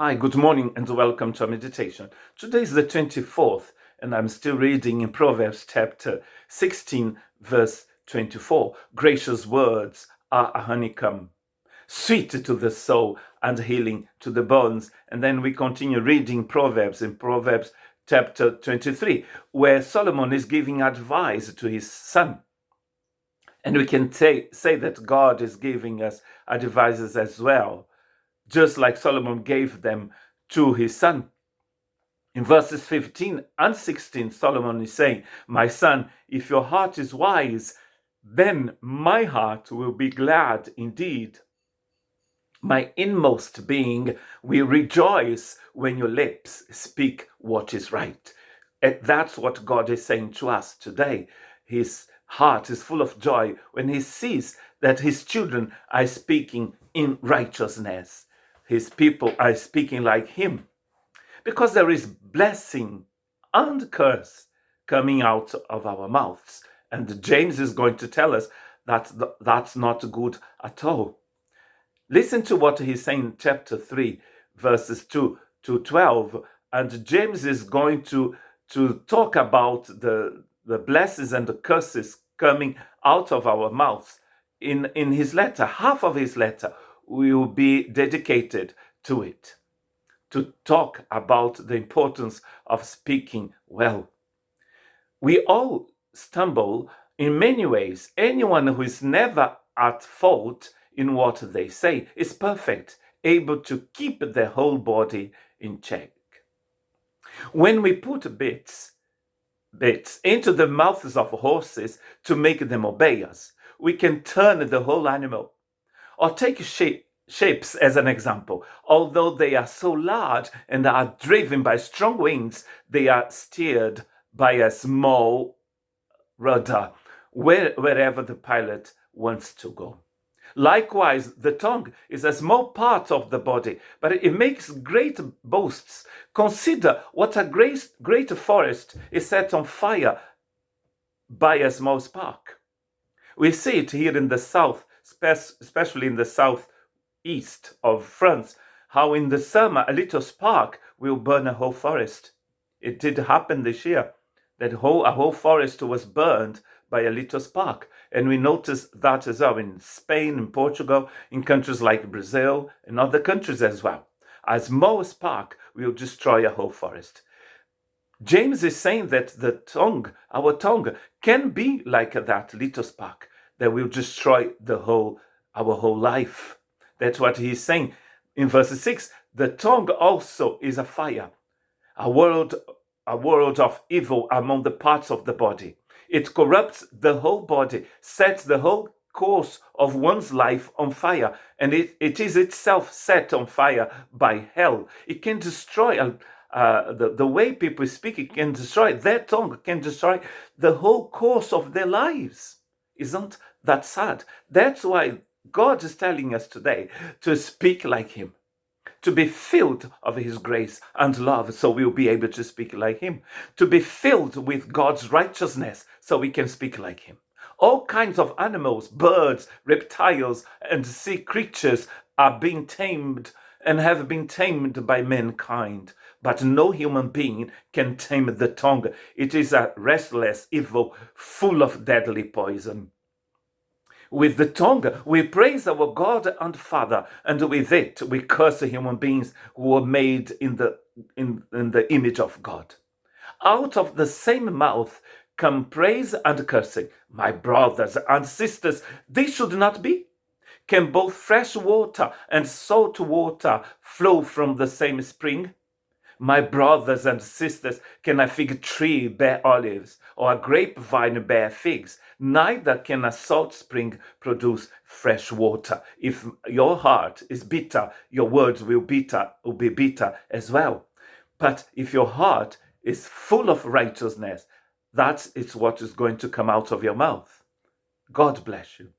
Hi, good morning and welcome to our meditation. Today is the 24th and I'm still reading in Proverbs chapter 16 verse 24. Gracious words are a honeycomb, sweet to the soul and healing to the bones. And then we continue reading Proverbs in Proverbs chapter 23, where Solomon is giving advice to his son. And we can say that God is giving us advices as well, just like Solomon gave them to his son. In verses 15 and 16, Solomon is saying, "My son, if your heart is wise, then my heart will be glad indeed. My inmost being will rejoice when your lips speak what is right." And that's what God is saying to us today. His heart is full of joy when he sees that his children are speaking in righteousness. His people are speaking like him. Because there is blessing and curse coming out of our mouths. And James is going to tell us that that's not good at all. Listen to what he's saying in chapter 3, verses 2 to 12. And James is going to talk about the blessings and the curses coming out of our mouths. In his letter, half of his letter will be dedicated to it, to talk about the importance of speaking well. We all stumble in many ways. Anyone who is never at fault in what they say is perfect, able to keep their whole body in check. When we put bits into the mouths of horses to make them obey us, we can turn the whole animal. Or take ships as an example. Although they are so large and are driven by strong winds, they are steered by a small rudder wherever the pilot wants to go. Likewise, the tongue is a small part of the body, but it makes great boasts. Consider what a great forest is set on fire by a small spark. We see it here in the south, especially in the southeast of France, how in the summer a little spark will burn a whole forest. It did happen this year that a whole forest was burned by a little spark. And we notice that as well in Spain, in Portugal, in countries like Brazil, and other countries as well. A small spark will destroy a whole forest. James is saying that the tongue, our tongue, can be like that little spark that will destroy our whole life. That's what he's saying. In verse 6, the tongue also is a fire, a world of evil among the parts of the body. It corrupts the whole body, sets the whole course of one's life on fire, and it is itself set on fire by hell. It can destroy the way people speak. It can destroy their tongue, can destroy the whole course of their lives. Isn't that sad? That's why God is telling us today to speak like him, to be filled of his grace and love so we'll be able to speak like him, to be filled with God's righteousness so we can speak like him. All kinds of animals, birds, reptiles, and sea creatures are being tamed and have been tamed by mankind. But no human being can tame the tongue. It is a restless evil full of deadly poison. With the tongue, we praise our God and Father, and with it, we curse human beings who were made in the image of God. Out of the same mouth come praise and cursing. My brothers and sisters, this should not be. Can both fresh water and salt water flow from the same spring? My brothers and sisters, can a fig tree bear olives, or a grapevine bear figs? Neither can a salt spring produce fresh water. If your heart is bitter, your words will be bitter as well. But if your heart is full of righteousness, that is what is going to come out of your mouth. God bless you.